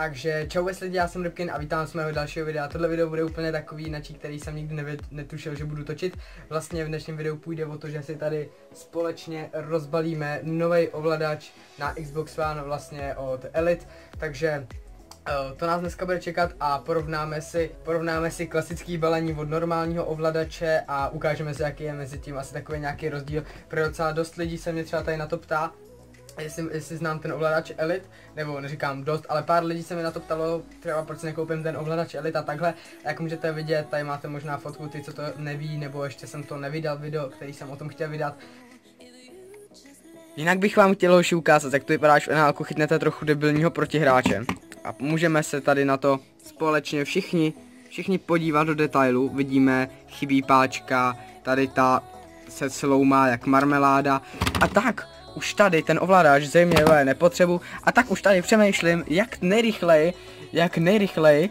Takže čau lidi, já jsem Rybkin a vítám z mého dalšího videa. Tohle video bude úplně takový, na který jsem nikdy netušil, že budu točit. Vlastně v dnešním videu půjde o to, že si tady společně rozbalíme nový ovladač na Xbox One vlastně od Elite. Takže to nás dneska bude čekat a porovnáme si klasický balení od normálního ovladače a ukážeme si, jaký je mezi tím asi takový nějaký rozdíl. Pro docela dost lidí se mě třeba tady na to ptá, jestli znám ten ovladač Elite, nebo neříkám dost, ale pár lidí se mi na to ptalo, třeba proč si nekoupím ten ovladač Elite a takhle. Jak můžete vidět, tady máte možná fotku, ty co to neví, nebo ještě jsem to nevydal video, který jsem o tom chtěl vydat. Jinak bych vám chtěl hoši ukázat, jak to vypadá, až v NHLku chytnete trochu debilního protihráče. A můžeme se tady na to společně všichni podívat do detailu. Vidíme, chybí páčka, tady ta se sloumá jak marmeláda a tak. Už tady ten ovladač zřejmě nepotřebuji a tak už tady přemýšlím, jak nejrychleji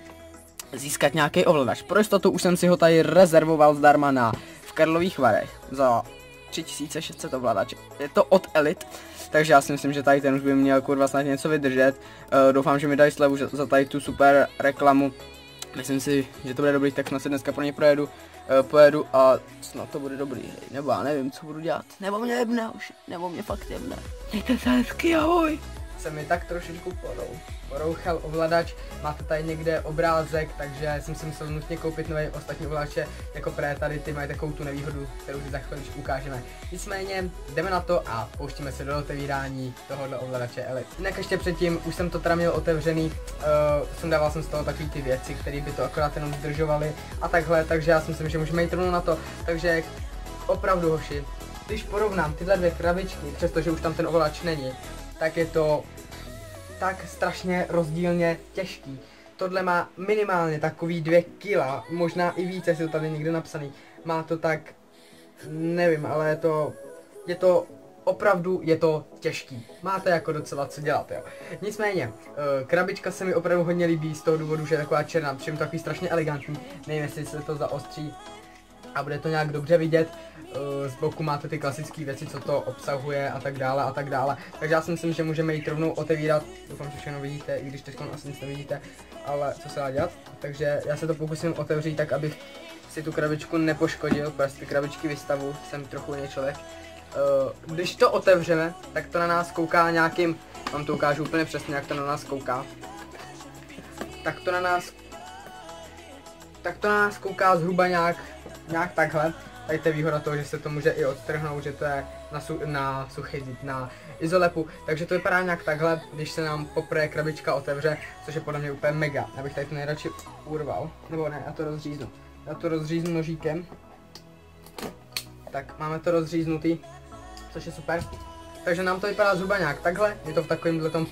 získat nějaký ovladač. Pro jistotu už jsem si ho tady rezervoval zdarma v Karlových Varech za 3600 ovladač. Je to od Elite, takže já si myslím, že tady ten už by měl kurva snad něco vydržet. Doufám, že mi dají slevu za tady tu super reklamu. Myslím si, že to bude dobrý, tak snad se dneska pro ně pojedu a snad to bude dobrý, hej. Nebo já nevím, co budu dělat. Nebo mě jebne už, nebo mě fakt jebne. Mějte se hezky, ahoj. Se mi tak trošičku porouchal ovladač, máte tady někde obrázek, takže jsem si musel nutně koupit nový ostatní ovladače, jako tady ty mají takovou tu nevýhodu, kterou si za chviličku ukážeme. Nicméně jdeme na to a pouštíme se do otevírání tohohle ovladače Elite. Jinak ještě předtím, už jsem to teda měl otevřený, sundával jsem z toho takový ty věci, které by to akorát jenom zdržovaly a takhle, takže já si myslím, že můžeme jít rovnou na to, takže opravdu hoši, když porovnám tyhle dvě krabičky, přestože už tam ten ovladač není, tak je to tak strašně rozdílně těžký. Tohle má minimálně takový 2 kila, možná i více, jestli to tady někde napsaný. Má to tak, nevím, ale je to opravdu těžký. Máte jako docela co dělat, jo. Nicméně, krabička se mi opravdu hodně líbí z toho důvodu, že je taková černá, přijím takový strašně elegantní. Nevím, jestli se to zaostří a bude to nějak dobře vidět. Z boku máte ty klasické věci, co to obsahuje a tak dále a tak dále. Takže já si myslím, že můžeme jít rovnou otevírat. Doufám, že všechno vidíte, i když teď asi nic nevidíte, ale co se dá dělat. Takže já se to pokusím otevřít tak, abych si tu krabičku nepoškodil, protože ty krabičky vystavu, jsem trochu jiný člověk. Když to otevřeme, tak to na nás kouká nějakým, vám to ukážu úplně přesně, jak to na nás kouká. Tak to na nás kouká zhruba nějak takhle. Tady je výhoda toho, že se to může i odtrhnout, že to je na suchý zít, na izolepu. Takže to vypadá nějak takhle, když se nám poprvé krabička otevře, což je podle mě úplně mega. Já bych tady to nejradši urval, nebo ne, já to rozříznu. Já to rozříznu nožíkem. Tak, máme to rozříznutý, což je super. Takže nám to vypadá zhruba nějak takhle, je to v takovémhle tom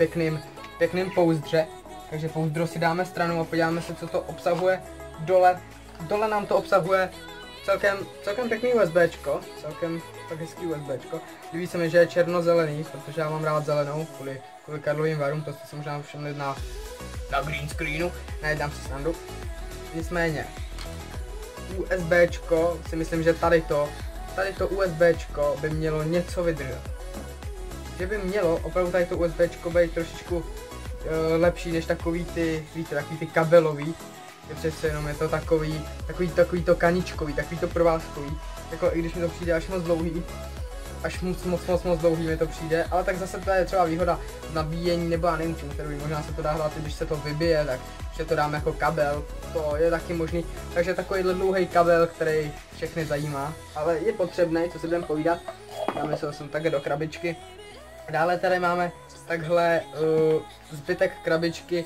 pěkným pouzdře. Takže pouzdro si dáme stranou a podíváme se, co to obsahuje. Dole nám to obsahuje celkem pěkný USBčko, celkem tak hezký USBčko. Líbí se mi, že je černozelený, protože já mám rád zelenou, kvůli Karlovým Varům, to jste si možná všimli na green screenu, nejedám si srandu. Nicméně, USBčko, si myslím, že tady to USBčko by mělo něco vydržet. Že by mělo opravdu tady to USBčko být trošičku lepší než takový ty, víte, takový ty kabelový. Přece jenom je to takový to kaničkový, takový to provázkový, jako i když mi to přijde až moc dlouhý, až moc dlouhý mi to přijde, ale tak zase to je třeba výhoda nabíjení nebo já nevím čím, který možná se to dá hrát, když se to vybije, tak že to dáme jako kabel, to je taky možný, takže takovýhle dlouhý kabel, který všechny zajímá, ale je potřebný, co si budeme povídat, dáme se sem takhle do krabičky. Dále tady máme takhle zbytek krabičky,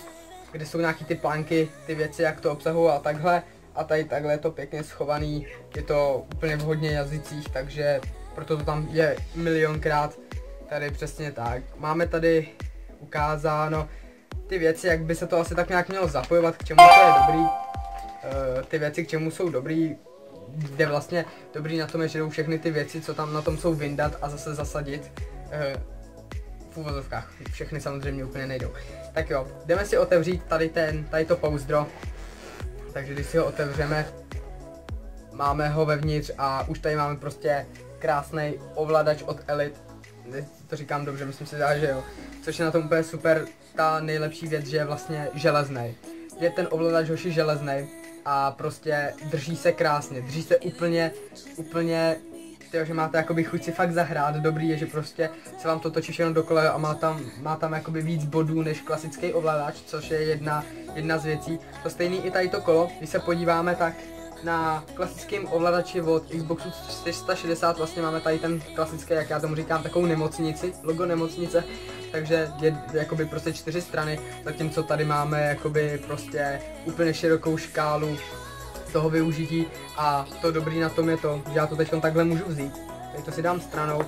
kde jsou nějaký ty plánky, ty věci, jak to obsahují a takhle. A tady takhle je to pěkně schovaný, je to úplně v hodně jazycích, takže proto to tam je milionkrát. Tady přesně tak. Máme tady ukázáno ty věci, jak by se to asi tak nějak mělo zapojovat, k čemu to je dobrý. Ty věci, k čemu jsou dobrý, kde vlastně dobrý na tom je, že jdou všechny ty věci, co tam na tom jsou vyndat a zase zasadit. V uvozovkách, všechny samozřejmě úplně nejdou. Tak jo, jdeme si otevřít tady to pouzdro. Takže když si ho otevřeme, máme ho vevnitř a už tady máme prostě krásný ovladač od Elite. To říkám dobře, myslím si, že jo. což je na tom úplně super, ta nejlepší věc, že je vlastně železný. Je ten ovladač hoši železný a prostě drží se krásně, drží se úplně, tyjo, že máte jakoby chuť si fakt zahrát. Dobrý je, že prostě se vám to točí všechno dokola a má tam jakoby víc bodů než klasický ovladač, což je jedna z věcí. To stejný i tady to kolo, když se podíváme, tak na klasickém ovladači od Xboxu 360 vlastně máme tady ten klasický, jak já tomu říkám, takovou nemocnici, logo nemocnice, takže je jakoby prostě 4 strany, zatímco tady máme jakoby prostě úplně širokou škálu toho využití a to dobrý na tom je to, že já to teď takhle můžu vzít, teď to si dám stranou,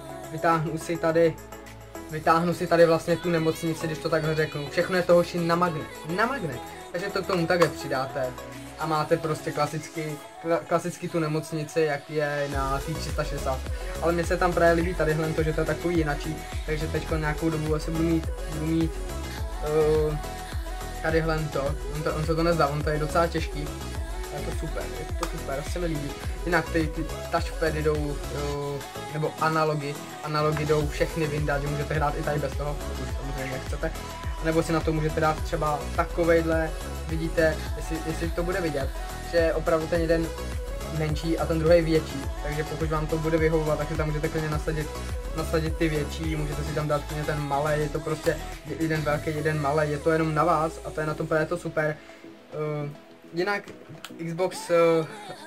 vytáhnu si tady vlastně tu nemocnici, když to takhle řeknu, všechno je to hoši na magnet, takže to k tomu takhle přidáte a máte prostě klasicky tu nemocnici, jak je na T360, ale mně se tam právě líbí tadyhle to, že to je takový jinačí, takže teď nějakou dobu asi budu mít tadyhle to, on se to nezdá, on to je docela těžký. Je to super, se mi líbí. Jinak ty touchpady jdou, nebo analogy jdou všechny vyndat, že můžete hrát i tady bez toho, pokud samozřejmě chcete. Nebo si na to můžete dát třeba takovejhle, vidíte, jestli to bude vidět, že je opravdu ten jeden menší a ten druhý větší. Takže pokud vám to bude vyhovovat, tak si tam můžete klidně nasadit ty větší, můžete si tam dát klidně ten malý, je to prostě jeden velký, jeden malý, je to jenom na vás a to je na tom právě to super. Jinak Xbox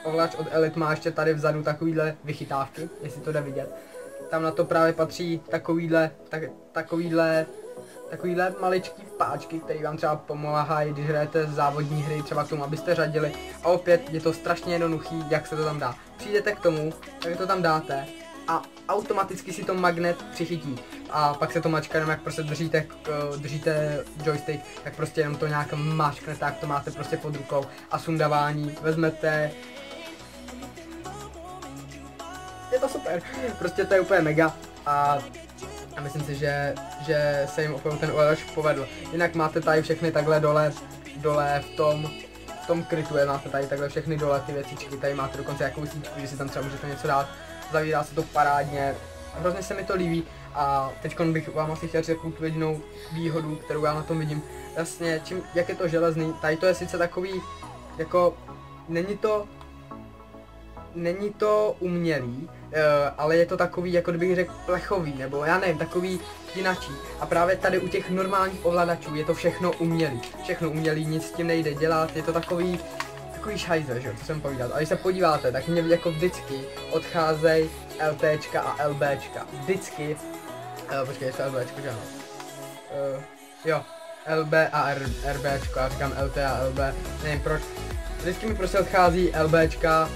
ovladač od Elite má ještě tady vzadu takovýhle vychytávky, jestli to jde vidět. Tam na to právě patří takovýhle maličký páčky, které vám třeba pomáhají, když hrajete závodní hry, třeba k tomu, abyste řadili. A opět je to strašně jednoduchý, jak se to tam dá. Přijdete k tomu, tak to tam dáte a automaticky si to magnet přichytí. A pak se to mačká jenom jak prostě držíte joystick, tak prostě jenom to nějak mačkne, tak to máte prostě pod rukou. A sundavání vezmete. Je to super, prostě to je úplně mega a myslím si, že se jim opravdu ten ovladač povedl. Jinak máte tady všechny takhle dole v tom krytu, máte tady takhle všechny dole ty věcičky, tady máte dokonce jakou síťku, že si tam třeba můžete něco dát, zavírá se to parádně, hrozně se mi to líbí a teď bych vám asi chtěl říct tu jedinou výhodu, kterou já na tom vidím. Jasně, jak je to železný, tady to je sice takový, jako, není to umělý, ale je to takový, jako kdybych řekl, plechový, nebo já nevím, takový jinačí. A právě tady u těch normálních ovladačů je to všechno umělý, nic s tím nejde dělat, je to takový šajzer, že jo, co jsem povídal. A když se podíváte, tak mě jako vždycky odcházejí LTčka a LBčka. Vždycky, počkej, ještě LBčko, že ano. Jo, LB a RBčko, já říkám LT a LB, nevím proč. Vždycky mi prostě odchází LBčka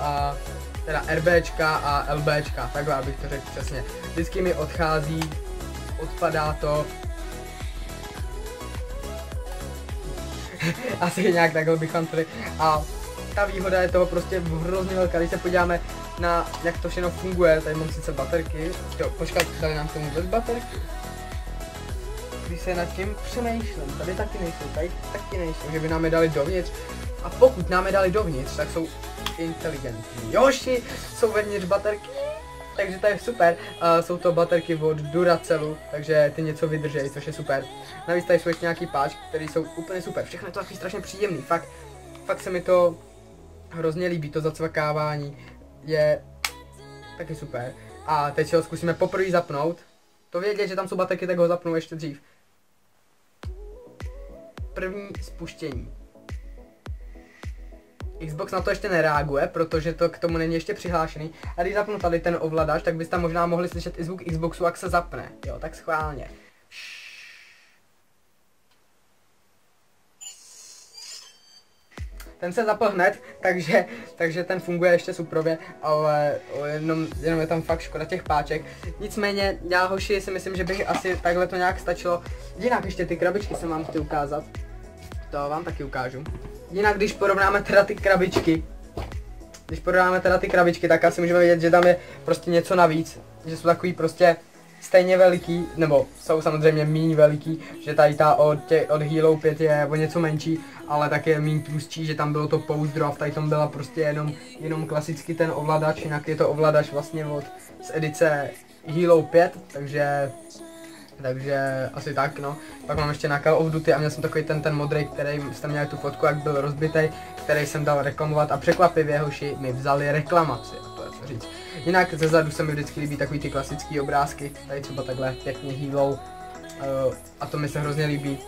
a teda RBčka a LBčka, takhle abych to řekl přesně. Vždycky mi odpadá to. Asi nějak takhle bych vám to řekl. A ta výhoda je toho prostě hrozně velká, když se podíváme na jak to všechno funguje, tady mám sice baterky, jo, počkat, dali nám k tomu bez baterky. Když se nad tím přemýšlím, tady taky nejsou, že by nám je dali dovnitř. A pokud nám je dali dovnitř, tak jsou inteligentní. Joši, jsou vevnitř baterky, takže to je super. Jsou to baterky od Duracelu, takže ty něco vydržejí, což je super. Navíc tady jsou ještě nějaký páčky, které jsou úplně super. Všechno je to takový strašně příjemný, fakt se mi to hrozně líbí, to zacvakávání je taky super. A teď si ho zkusíme poprvé zapnout. To vědět, že tam jsou baterky, tak ho zapnu ještě dřív. První spuštění. Xbox na to ještě nereaguje, protože to k tomu není ještě přihlášený. A když zapnu tady ten ovladač, tak byste možná mohli slyšet i zvuk Xboxu, jak se zapne. Jo, tak schválně. Ten se zapl hned, takže ten funguje ještě suprově, ale jenom je tam fakt škoda těch páček. Nicméně, já hoši si myslím, že bych asi takhle to nějak stačilo. Jinak ještě ty krabičky jsem vám chtěl ukázat. To vám taky ukážu. Jinak když porovnáme teda ty krabičky, tak asi můžeme vidět, že tam je prostě něco navíc. Že jsou takový prostě stejně veliký, nebo jsou samozřejmě míň veliký, že tady ta od Halo 5 je o něco menší, ale také je míň tlustší, že tam bylo to pouzdro a v tady tom byla prostě jenom klasicky ten ovladač, jinak je to ovladač vlastně z edice Halo 5, takže Takže asi tak, no. Pak mám ještě na Call of Duty a měl jsem takový ten modrý, který jste měli tu fotku, jak byl rozbitý, který jsem dal reklamovat a překvapivě hoši mi vzali reklamaci, a to je co říct. Jinak ze zadu se mi vždycky líbí takový ty klasický obrázky, tady třeba takhle pěkně hýlou, a to mi se hrozně líbí.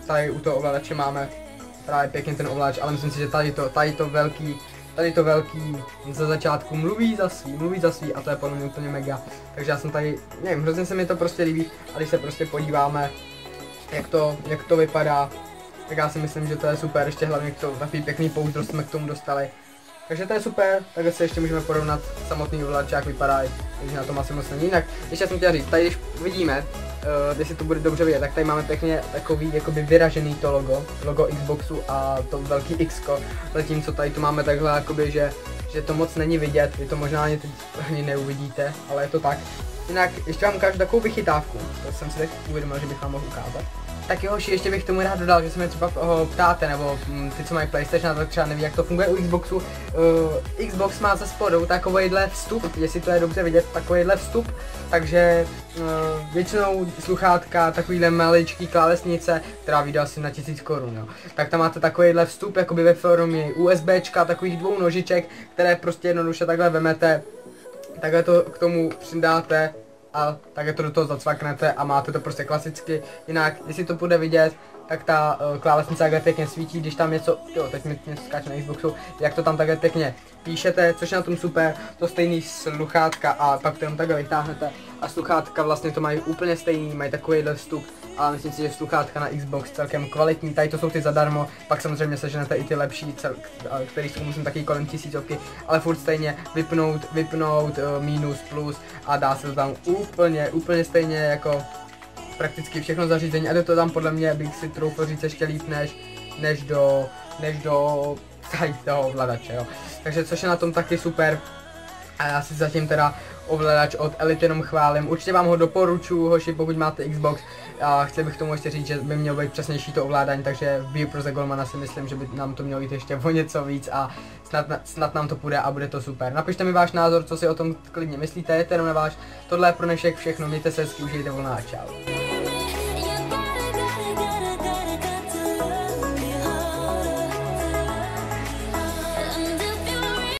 Tady u toho ovladače máme právě pěkně ten ovladač, ale myslím si, že tady to velký ze začátku mluví za svý a to je podle mě úplně mega. Takže já jsem tady, nevím, hrozně se mi to prostě líbí a když se prostě podíváme, jak to vypadá, tak já si myslím, že to je super, ještě hlavně takový pěkný pouzdro jsme k tomu dostali. Takže to je super, takhle se ještě můžeme porovnat samotný ovladač, jak vypadají, takže na tom asi moc není. Jinak, ještě jsem chtěl říct, tady když vidíme, jestli to bude dobře vidět, tak tady máme pěkně takový jakoby vyražený to logo Xboxu a to velký X-ko, zatímco tady to máme takhle jakoby, že to moc není vidět, vy to možná ani neuvidíte, ale je to tak. Jinak ještě vám ukážu takovou vychytávku, to jsem si tak uvědomil, že bych vám mohl ukázat. Tak jo, ještě bych tomu rád dodal, že se mě třeba ptáte, nebo ty, co mají PlayStation, tak třeba neví, jak to funguje u Xboxu. Xbox má za spodou takovejhle vstup, jestli to je dobře vidět, takovejhle vstup, takže většinou sluchátka, takovýhle maličký klávesnice, která vyjde asi na 1000 korun, jo. Tak tam máte takovýhle vstup, jakoby ve formě USBčka, takových 2 nožiček, které prostě jednoduše takhle vemete, takhle to k tomu přidáte a také to do toho zacvaknete a máte to prostě klasicky. Jinak, jestli to bude vidět, tak ta klávesnice takhle pěkně svítí, když tam něco, jo, teď mi něco skáče na Xboxu, jak to tam takhle pěkně píšete, což je na tom super, to stejný sluchátka a pak to jenom takhle vytáhnete a sluchátka vlastně to mají úplně stejný, mají takovýhle vstup a myslím si, že sluchátka na Xbox celkem kvalitní, tady to jsou ty zadarmo, pak samozřejmě seženete i ty lepší, který jsou musím taky kolem 1000, ale furt stejně vypnout minus, plus a dá se to tam úplně stejně jako prakticky všechno zařízení a jde to tam podle mě, bych si troufl říct ještě líp než do tady toho ovladače, jo. Takže což je na tom taky super a já si zatím teda ovladač od Elite jenom chválím, určitě vám ho doporučuji, hoši, pokud máte Xbox a chtěl bych tomu ještě říct, že by mělo být přesnější to ovládání, takže v View Pro The Goalmana si myslím, že by nám to mělo jít ještě o něco víc a snad nám to půjde a bude to super. Napište mi váš názor, co si o tom klidně myslíte, je to jenom na váš, tohle je pro dnešek všechno, mějte se hezky, užijte volna a čau.